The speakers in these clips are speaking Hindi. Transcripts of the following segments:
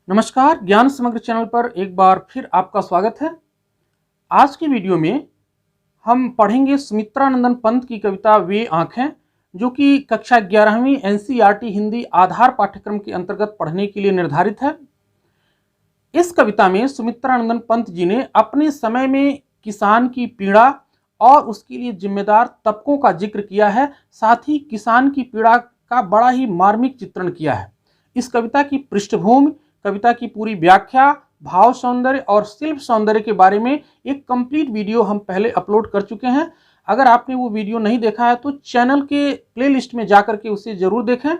नमस्कार, ज्ञान समग्र चैनल पर एक बार फिर आपका स्वागत है। आज की वीडियो में हम पढ़ेंगे सुमित्रानंदन पंत की कविता वे आँखें, जो कि कक्षा 11वीं एनसीईआरटी हिंदी आधार पाठ्यक्रम के अंतर्गत पढ़ने के लिए निर्धारित है। इस कविता में सुमित्रानंदन पंत जी ने अपने समय में किसान की पीड़ा और उसके लिए जिम्मेदार तबकों का जिक्र किया है। साथ ही किसान की पीड़ा का बड़ा ही मार्मिक चित्रण किया है। इस कविता की पृष्ठभूमि, कविता की पूरी व्याख्या, भाव सौंदर्य और शिल्प सौंदर्य के बारे में एक कंप्लीट वीडियो हम पहले अपलोड कर चुके हैं। अगर आपने वो वीडियो नहीं देखा है तो चैनल के प्लेलिस्ट में जाकर के उसे जरूर देखें।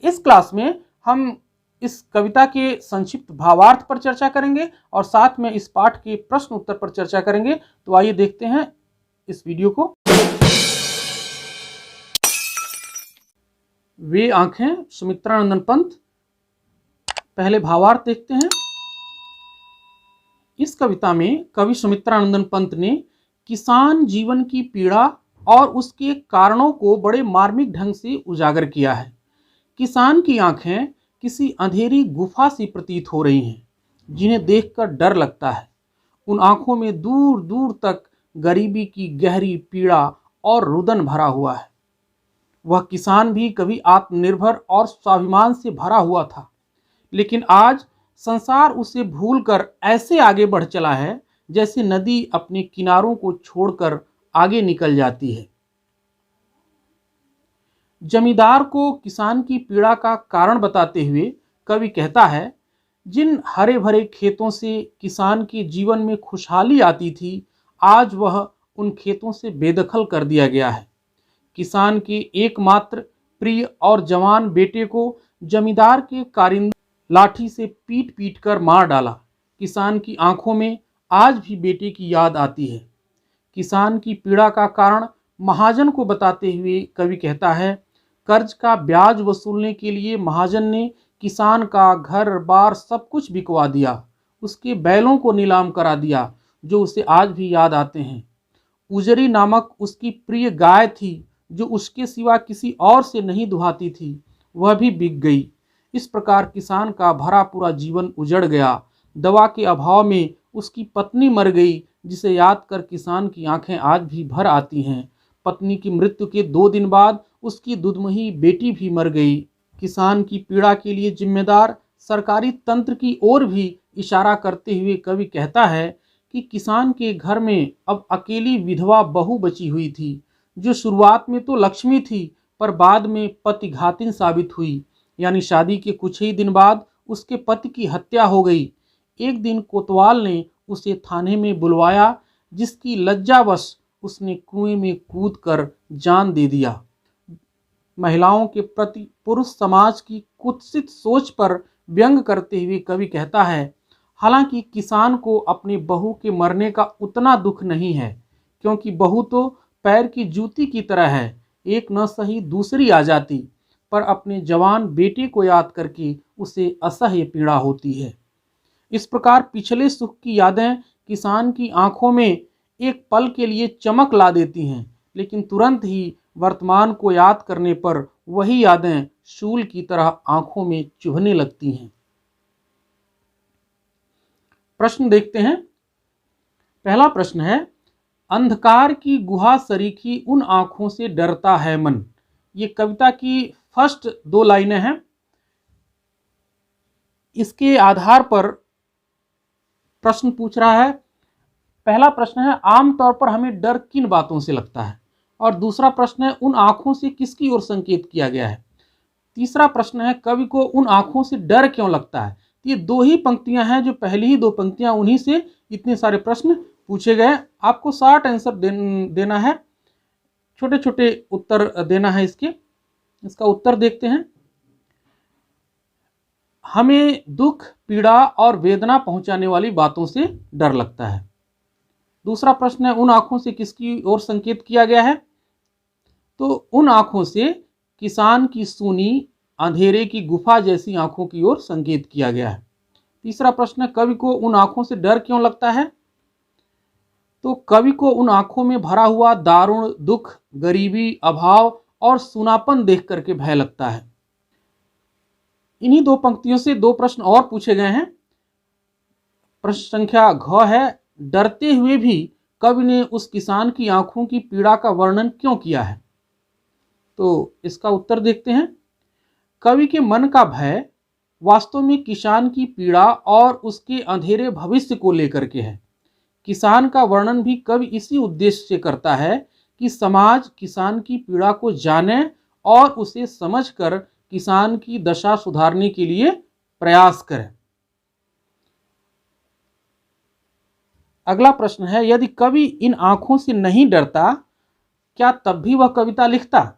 इस क्लास में हम इस कविता के संक्षिप्त भावार्थ पर चर्चा करेंगे और साथ में इस पाठ के प्रश्न उत्तर पर चर्चा करेंगे। तो आइए देखते हैं इस वीडियो को। वे आंखें, सुमित्रानंदन पंत। पहले भावार्थ देखते हैं। इस कविता में कवि सुमित्रानंदन पंत ने किसान जीवन की पीड़ा और उसके कारणों को बड़े मार्मिक ढंग से उजागर किया है। किसान की आंखें किसी अंधेरी गुफा सी प्रतीत हो रही हैं, जिन्हें देखकर डर लगता है। उन आंखों में दूर दूर तक गरीबी की गहरी पीड़ा और रुदन भरा हुआ है। वह किसान भी कभी आत्मनिर्भर और स्वाभिमान से भरा हुआ था, लेकिन आज संसार उसे भूलकर ऐसे आगे बढ़ चला है जैसे नदी अपने किनारों को छोड़कर आगे निकल जाती है। जमींदार को किसान की पीड़ा का कारण बताते हुए कवि कहता है, जिन हरे भरे खेतों से किसान के जीवन में खुशहाली आती थी, आज वह उन खेतों से बेदखल कर दिया गया है। किसान के एकमात्र प्रिय और जवान बेटे को जमींदार के कारिंदा लाठी से पीट पीट कर मार डाला। किसान की आंखों में आज भी बेटे की याद आती है। किसान की पीड़ा का कारण महाजन को बताते हुए कवि कहता है, कर्ज का ब्याज वसूलने के लिए महाजन ने किसान का घर बार सब कुछ बिकवा दिया। उसके बैलों को नीलाम करा दिया, जो उसे आज भी याद आते हैं। उजरी नामक उसकी प्रिय गाय थी, जो उसके सिवा किसी और से नहीं दुहाती थी, वह भी बिक गई। इस प्रकार किसान का भरा पूरा जीवन उजड़ गया। दवा के अभाव में उसकी पत्नी मर गई, जिसे याद कर किसान की आंखें आज भी भर आती हैं। पत्नी की मृत्यु के 2 दिन बाद उसकी दुधमही बेटी भी मर गई। किसान की पीड़ा के लिए जिम्मेदार सरकारी तंत्र की ओर भी इशारा करते हुए कवि कहता है कि किसान के घर में अब अकेली विधवा बहू बची हुई थी, जो शुरुआत में तो लक्ष्मी थी पर बाद में पतिघातिन साबित हुई। यानी शादी के कुछ ही दिन बाद उसके पति की हत्या हो गई। एक दिन कोतवाल ने उसे थाने में बुलवाया, जिसकी लज्जावश उसने कुएं में कूदकर जान दे दिया। महिलाओं के प्रति पुरुष समाज की कुत्सित सोच पर व्यंग करते हुए कवि कहता है, हालांकि किसान को अपनी बहू के मरने का उतना दुख नहीं है, क्योंकि बहू तो पैर की जूती की तरह है, एक न सही दूसरी आ जाती, पर अपने जवान बेटे को याद करके उसे असह्य पीड़ा होती है। इस प्रकार पिछले सुख की यादें किसान की आंखों में एक पल के लिए चमक ला देती हैं, लेकिन तुरंत ही वर्तमान को याद करने पर वही यादें शूल की तरह आंखों में चुभने लगती हैं। प्रश्न देखते हैं। पहला प्रश्न है, अंधकार की गुहा सरीखी उन आंखों से डरता है मन। ये कविता की फर्स्ट 2 लाइनें हैं। इसके आधार पर प्रश्न पूछ रहा है। पहला प्रश्न है, आमतौर पर हमें डर किन बातों से लगता है, और दूसरा प्रश्न है, उन आंखों से किसकी ओर संकेत किया गया है। तीसरा प्रश्न है, कवि को उन आंखों से डर क्यों लगता है। ये 2 ही पंक्तियां हैं, जो पहली ही 2 पंक्तियां, उन्हीं से इतने सारे प्रश्न पूछे गए। आपको शॉर्ट आंसर देना है, छोटे छोटे उत्तर देना है। इसका उत्तर देखते हैं। हमें दुख, पीड़ा और वेदना पहुंचाने वाली बातों से डर लगता है। दूसरा प्रश्न है, उन आंखों से किसकी ओर संकेत किया गया है, तो उन आंखों से किसान की सूनी अंधेरे की गुफा जैसी आंखों की ओर संकेत किया गया है। तीसरा प्रश्न है, कवि को उन आंखों से डर क्यों लगता है, तो कवि को उन आंखों में भरा हुआ दारुण दुख, गरीबी, अभाव और सूनापन देख करके भय लगता है। इन्हीं दो पंक्तियों से दो प्रश्न और पूछे गए हैं। प्रश्न संख्या घ है, डरते हुए भी कवि ने उस किसान की आंखों की पीड़ा का वर्णन क्यों किया है? तो इसका उत्तर देखते हैं। कवि के मन का भय वास्तव में किसान की पीड़ा और उसके अंधेरे भविष्य को लेकर के है। किसान का वर्णन भी कवि इसी उद्देश्य से करता है कि समाज किसान की पीड़ा को जाने और उसे समझकर किसान की दशा सुधारने के लिए प्रयास करे। अगला प्रश्न है, यदि कवि इन आंखों से नहीं डरता, क्या तब भी वह कविता लिखता?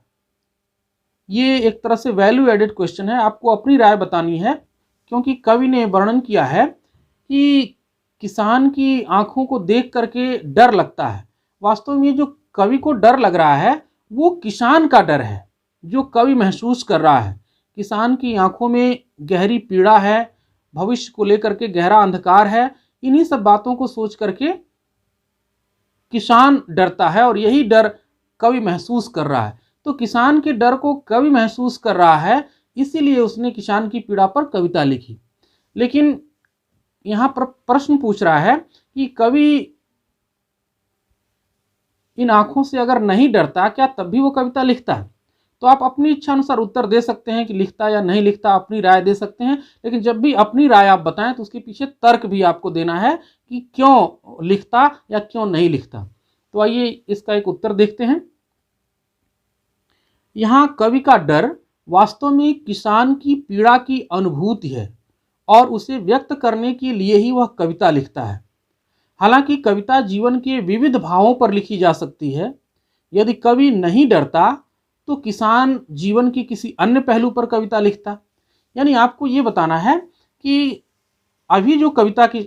ये एक तरह से वैल्यू एडेड क्वेश्चन है, आपको अपनी राय बतानी है, क्योंकि कवि ने वर्णन किया है कि किसान की आंखों को देख करके डर लगता है। वास्तव में जो कवि को डर लग रहा है वो किसान का डर है, जो कवि महसूस कर रहा है। किसान की आंखों में गहरी पीड़ा है, भविष्य को लेकर के गहरा अंधकार है। इन्हीं सब बातों को सोच करके किसान डरता है और यही डर कवि महसूस कर रहा है। तो किसान के डर को कवि महसूस कर रहा है, इसीलिए उसने किसान की पीड़ा पर कविता लिखी। लेकिन यहाँ पर प्रश्न पूछ रहा है कि कवि इन आंखों से अगर नहीं डरता, क्या तब भी वो कविता लिखता है? तो आप अपनी इच्छा अनुसार उत्तर दे सकते हैं कि लिखता या नहीं लिखता, अपनी राय दे सकते हैं। लेकिन जब भी अपनी राय आप बताएं तो उसके पीछे तर्क भी आपको देना है कि क्यों लिखता या क्यों नहीं लिखता। तो आइए इसका एक उत्तर देखते हैं। यहाँ कवि का डर वास्तव में किसान की पीड़ा की अनुभूति है और उसे व्यक्त करने के लिए ही वह कविता लिखता है। हालांकि कविता जीवन के विविध भावों पर लिखी जा सकती है। यदि कवि नहीं डरता तो किसान जीवन के किसी अन्य पहलू पर कविता लिखता। यानी आपको ये बताना है कि अभी जो कविता की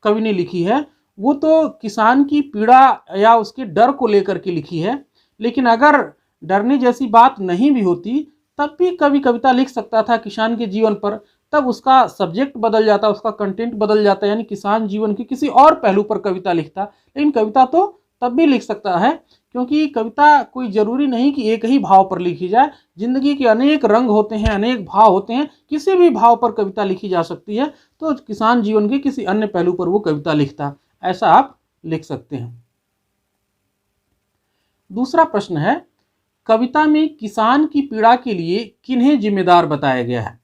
कवि ने लिखी है वो तो किसान की पीड़ा या उसके डर को लेकर के लिखी है। लेकिन अगर डरने जैसी बात नहीं भी होती तब भी कवि कविता लिख सकता था किसान के जीवन पर। तब उसका सब्जेक्ट बदल जाता, उसका कंटेंट बदल जाता, यानी किसान जीवन के किसी और पहलू पर कविता लिखता। लेकिन कविता तो तब भी लिख सकता है, क्योंकि कविता कोई जरूरी नहीं कि एक ही भाव पर लिखी जाए। जिंदगी के अनेक रंग होते हैं, अनेक भाव होते हैं, किसी भी भाव पर कविता लिखी जा सकती है। तो किसान जीवन के किसी अन्य पहलू पर वो कविता लिखता, ऐसा आप लिख सकते हैं। दूसरा प्रश्न है, कविता में किसान की पीड़ा के लिए किन्हें जिम्मेदार बताया गया है?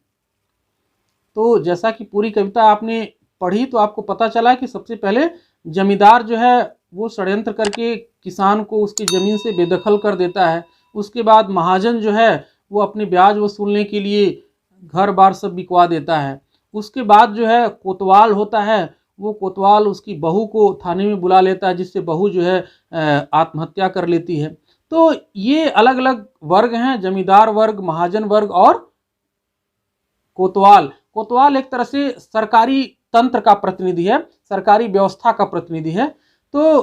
तो जैसा कि पूरी कविता आपने पढ़ी तो आपको पता चला कि सबसे पहले जमींदार जो है वो षड्यंत्र करके किसान को उसकी ज़मीन से बेदखल कर देता है। उसके बाद महाजन जो है वो अपने ब्याज वसूलने के लिए घर बार सब बिकवा देता है। उसके बाद जो है कोतवाल होता है, वो कोतवाल उसकी बहू को थाने में बुला लेता है, जिससे बहू जो है आत्महत्या कर लेती है। तो ये अलग अलग वर्ग हैं, जमींदार वर्ग, महाजन वर्ग और कोतवाल। कोतवाल एक तरह से सरकारी तंत्र का प्रतिनिधि है, सरकारी व्यवस्था का प्रतिनिधि है। तो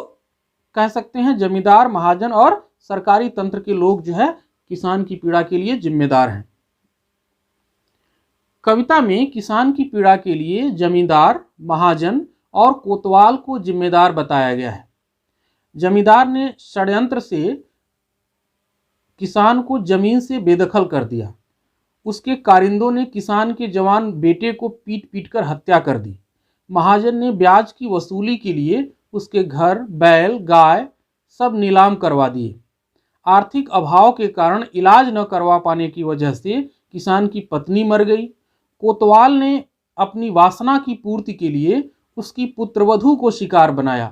कह सकते हैं जमींदार, महाजन और सरकारी तंत्र के लोग जो है किसान की पीड़ा के लिए जिम्मेदार हैं। कविता में किसान की पीड़ा के लिए जमींदार, महाजन और कोतवाल को जिम्मेदार बताया गया है। जमींदार ने षड्यंत्र से किसान को जमीन से बेदखल कर दिया। उसके कारिंदों ने किसान के जवान बेटे को पीट पीट कर हत्या कर दी। महाजन ने ब्याज की वसूली के लिए उसके घर, बैल, गाय सब नीलाम करवा दिए। आर्थिक अभाव के कारण इलाज न करवा पाने की वजह से किसान की पत्नी मर गई। कोतवाल ने अपनी वासना की पूर्ति के लिए उसकी पुत्रवधू को शिकार बनाया।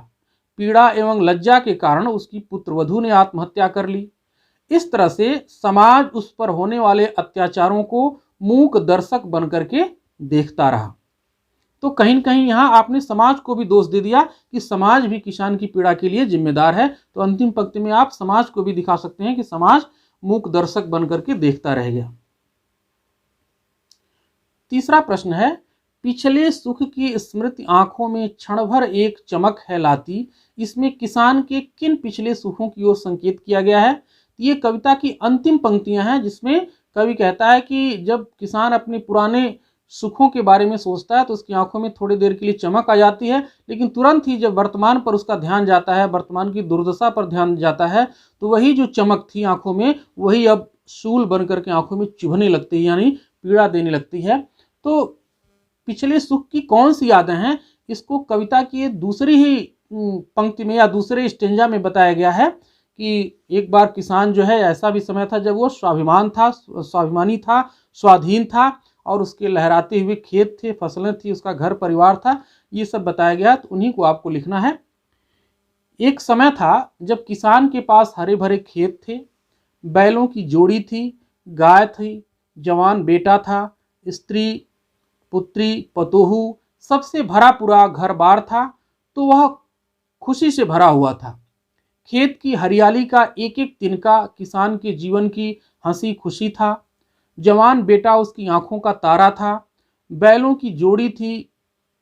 पीड़ा एवं लज्जा के कारण उसकी पुत्रवधू ने आत्महत्या कर ली। इस तरह से समाज उस पर होने वाले अत्याचारों को मूक दर्शक बनकर के देखता रहा। तो कहीं न कहीं यहाँ आपने समाज को भी दोष दे दिया कि समाज भी किसान की पीड़ा के लिए जिम्मेदार है। तो अंतिम पंक्ति में आप समाज को भी दिखा सकते हैं कि समाज मूक दर्शक बनकर के देखता रह गया। तीसरा प्रश्न है, पिछले सुख की स्मृति आंखों में क्षण भर एक चमक है लाती, इसमें किसान के किन पिछले सुखों की ओर संकेत किया गया है? ये कविता की अंतिम पंक्तियां हैं, जिसमें कवि कहता है कि जब किसान अपने पुराने सुखों के बारे में सोचता है तो उसकी आंखों में थोड़ी देर के लिए चमक आ जाती है, लेकिन तुरंत ही जब वर्तमान पर उसका ध्यान जाता है, वर्तमान की दुर्दशा पर ध्यान जाता है, तो वही जो चमक थी आंखों में वही अब शूल बन करके आंखों में चुभने लगती है, यानी पीड़ा देने लगती है। तो पिछले सुख की कौन सी यादें हैं, इसको कविता की दूसरी ही पंक्ति में या दूसरे स्टेंजा में बताया गया है कि एक बार किसान जो है, ऐसा भी समय था जब वो स्वाभिमानी था, स्वाधीन था, और उसके लहराते हुए खेत थे, फसलें थी, उसका घर परिवार था, ये सब बताया गया। तो उन्हीं को आपको लिखना है। एक समय था जब किसान के पास हरे भरे खेत थे, बैलों की जोड़ी थी, गाय थी, जवान बेटा था, स्त्री पुत्री पतोहू, सबसे भरा पूरा घर बार था। तो वह खुशी से भरा हुआ था। खेत की हरियाली का एक एक तिनका किसान के जीवन की हंसी खुशी था। जवान बेटा उसकी आंखों का तारा था। बैलों की जोड़ी थी,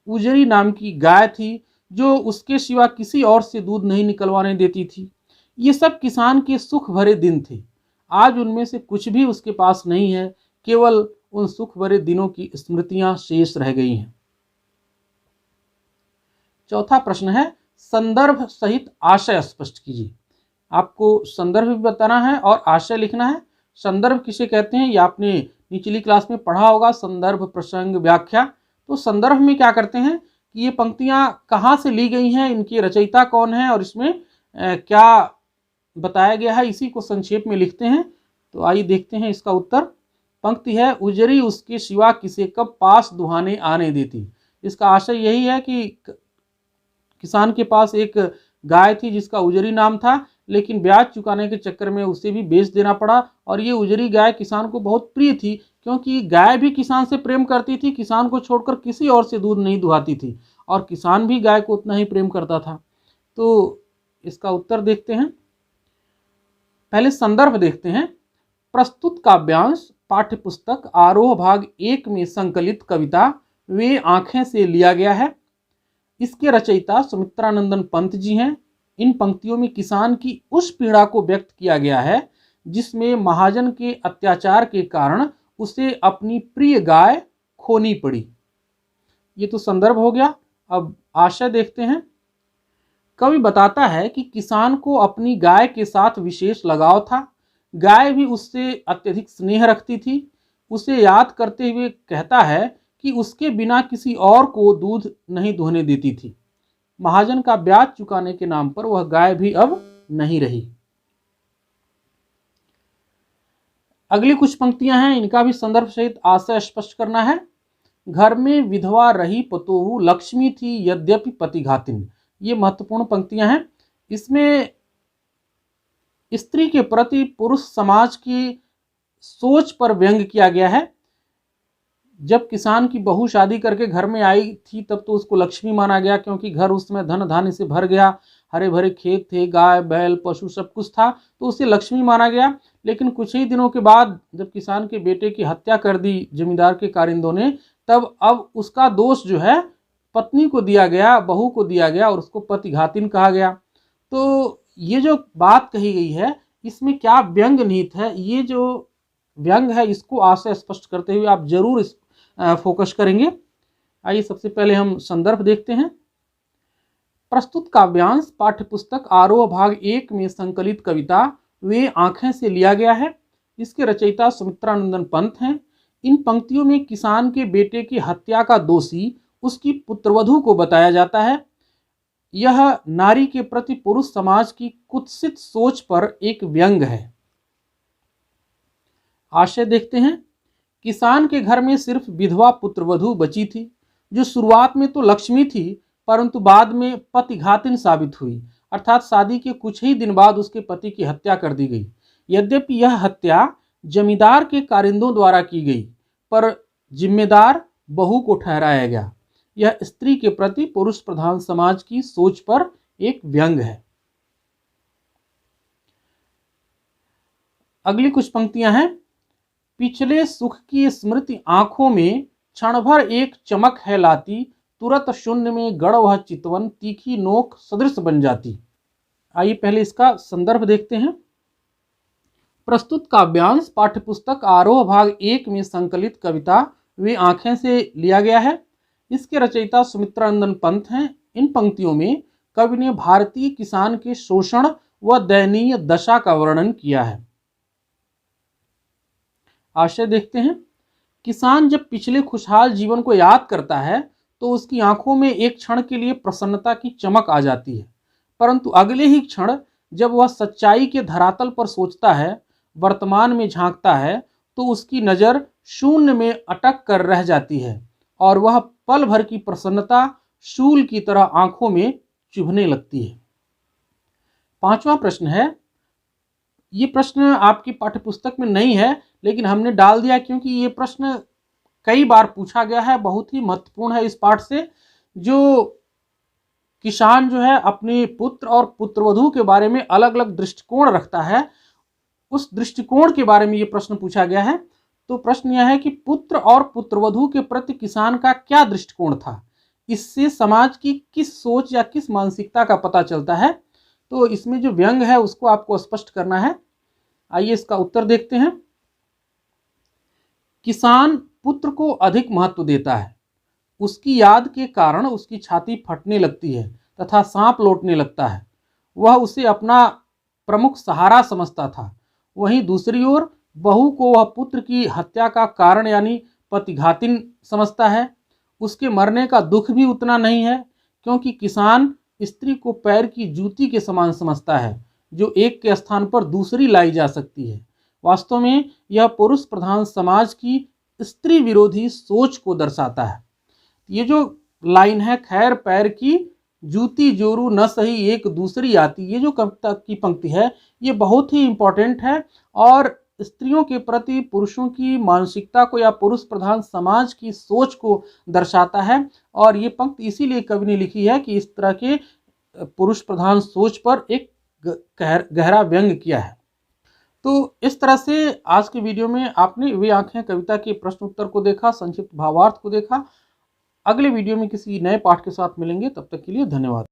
उजरी नाम की गाय थी जो उसके सिवा किसी और से दूध नहीं निकलवाने देती थी। ये सब किसान के सुख भरे दिन थे। आज उनमें से कुछ भी उसके पास नहीं है, केवल उन सुख भरे दिनों की स्मृतियां शेष रह गई हैं। चौथा प्रश्न है, संदर्भ सहित आशय स्पष्ट कीजिए। आपको संदर्भ भी बताना है और आशय लिखना है। संदर्भ किसे कहते हैं, ये आपने निचली क्लास में पढ़ा होगा, संदर्भ, प्रसंग, व्याख्या। तो संदर्भ में क्या करते हैं कि ये पंक्तियां कहाँ से ली गई हैं, इनके रचयिता कौन है और इसमें क्या बताया गया है, इसी को संक्षेप में लिखते हैं। तो आइए देखते हैं इसका उत्तर। पंक्ति है, उजरी उसके सिवा किसे कब पास दुहाने आने देती। इसका आशय यही है कि किसान के पास एक गाय थी जिसका उजरी नाम था, लेकिन ब्याज चुकाने के चक्कर में उसे भी बेच देना पड़ा। और ये उजरी गाय किसान को बहुत प्रिय थी, क्योंकि गाय भी किसान से प्रेम करती थी, किसान को छोड़कर किसी और से दूध नहीं दुहाती थी, और किसान भी गाय को उतना ही प्रेम करता था। तो इसका उत्तर देखते हैं। पहले संदर्भ देखते हैं। प्रस्तुत काव्यांश पाठ्यपुस्तक आरोह भाग 1 में संकलित कविता वे आंखें से लिया गया है। इसके रचयिता सुमित्रानंदन पंत जी हैं। इन पंक्तियों में किसान की उस पीड़ा को व्यक्त किया गया है जिसमें महाजन के अत्याचार के कारण उसे अपनी प्रिय गाय खोनी पड़ी। ये तो संदर्भ हो गया। अब आशय देखते हैं। कवि बताता है कि किसान को अपनी गाय के साथ विशेष लगाव था। गाय भी उससे अत्यधिक स्नेह रखती थी। उसे याद करते हुए कहता है कि उसके बिना किसी और को दूध नहीं दुहने देती थी। महाजन का ब्याज चुकाने के नाम पर वह गाय भी अब नहीं रही। अगली कुछ पंक्तियां हैं, इनका भी संदर्भ सहित आशय स्पष्ट करना है। घर में विधवा रही पतोहू, लक्ष्मी थी यद्यपि पतिघातिन। ये महत्वपूर्ण पंक्तियां हैं। इसमें स्त्री के प्रति पुरुष समाज की सोच पर व्यंग किया गया है। जब किसान की बहू शादी करके घर में आई थी तब तो उसको लक्ष्मी माना गया, क्योंकि घर उस समय धन धान्य से भर गया, हरे भरे खेत थे, गाय बैल पशु सब कुछ था, तो उसे लक्ष्मी माना गया। लेकिन कुछ ही दिनों के बाद जब किसान के बेटे की हत्या कर दी जमींदार के कारिंदों ने, तब अब उसका दोष जो है पत्नी को दिया गया, बहू को दिया गया, और उसको पतिघातिन कहा गया। तो ये जो बात कही गई है इसमें क्या व्यंग निहित है, ये जो व्यंग है इसको आशय स्पष्ट करते हुए आप जरूर इस फोकस करेंगे। आइए सबसे पहले हम संदर्भ देखते हैं। प्रस्तुत काव्यांश पाठ्यपुस्तक आरोह भाग 1 में संकलित कविता वे आंखें से लिया गया है। इसके रचयिता सुमित्रानंदन पंत हैं। इन पंक्तियों में किसान के बेटे की हत्या का दोषी उसकी पुत्रवधू को बताया जाता है। यह नारी के प्रति पुरुष समाज की कुत्सित सोच पर एक व्यंग है। आशय देखते हैं। किसान के घर में सिर्फ विधवा पुत्रवधू बची थी, जो शुरुआत में तो लक्ष्मी थी परंतु बाद में पतिघातिन साबित हुई, अर्थात शादी के कुछ ही दिन बाद उसके पति की हत्या कर दी गई। यद्यपि यह हत्या जमींदार के कारिंदों द्वारा की गई, पर जिम्मेदार बहू को ठहराया गया। यह स्त्री के प्रति पुरुष प्रधान समाज की सोच पर एक व्यंग है। अगली कुछ पंक्तियां हैं। पिछले सुख की स्मृति आंखों में क्षण भर एक चमक है लाती, तुरत शून्य में गढ़ वह चितवन, तीखी नोक सदृश बन जाती। आइए पहले इसका संदर्भ देखते हैं। प्रस्तुत काव्यांश पाठ्यपुस्तक आरोह भाग 1 में संकलित कविता वे आंखें से लिया गया है। इसके रचयिता सुमित्रानंदन पंत हैं। इन पंक्तियों में कवि ने भारतीय किसान के शोषण व दयनीय दशा का वर्णन किया है। आशय देखते हैं। किसान जब पिछले खुशहाल जीवन को याद करता है तो उसकी आंखों में एक क्षण के लिए प्रसन्नता की चमक आ जाती है, परंतु अगले ही क्षण जब वह सच्चाई के धरातल पर सोचता है, वर्तमान में झांकता है, तो उसकी नज़र शून्य में अटक कर रह जाती है और वह पल भर की प्रसन्नता शूल की तरह आंखों में चुभने लगती है। पांचवा प्रश्न है, ये प्रश्न आपकी पाठ्यपुस्तक में नहीं है लेकिन हमने डाल दिया क्योंकि ये प्रश्न कई बार पूछा गया है, बहुत ही महत्वपूर्ण है इस पाठ से। जो किसान जो है अपने पुत्र और पुत्रवधू के बारे में अलग अलग दृष्टिकोण रखता है, उस दृष्टिकोण के बारे में ये प्रश्न पूछा गया है। तो प्रश्न यह है कि पुत्र और पुत्रवधू के प्रति किसान का क्या दृष्टिकोण था, इससे समाज की किस सोच या किस मानसिकता का पता चलता है। तो इसमें जो व्यंग है उसको आपको स्पष्ट करना है। आइए इसका उत्तर देखते हैं। किसान पुत्र को अधिक महत्व देता है। उसकी याद के कारण उसकी छाती फटने लगती है तथा सांप लौटने लगता है। वह उसे अपना प्रमुख सहारा समझता था। वहीं दूसरी ओर बहू को वह पुत्र की हत्या का कारण यानी पतिघातिन समझता है। उसके मरने का दुख भी उतना नहीं है, क्योंकि किसान स्त्री को पैर की जूती के समान समझता है जो एक के स्थान पर दूसरी लाई जा सकती है। वास्तव में यह पुरुष प्रधान समाज की स्त्री विरोधी सोच को दर्शाता है। ये जो लाइन है, खैर पैर की जूती जोरू न सही एक दूसरी आती, ये जो कविता की पंक्ति है ये बहुत ही इम्पोर्टेंट है और स्त्रियों के प्रति पुरुषों की मानसिकता को या पुरुष प्रधान समाज की सोच को दर्शाता है। और ये पंक्ति इसीलिए कवि ने लिखी है कि इस तरह के पुरुष प्रधान सोच पर एक गहरा व्यंग किया है। तो इस तरह से आज के वीडियो में आपने वे आंखें कविता के प्रश्न उत्तर को देखा, संक्षिप्त भावार्थ को देखा। अगले वीडियो में किसी नए पाठ के साथ मिलेंगे, तब तक के लिए धन्यवाद।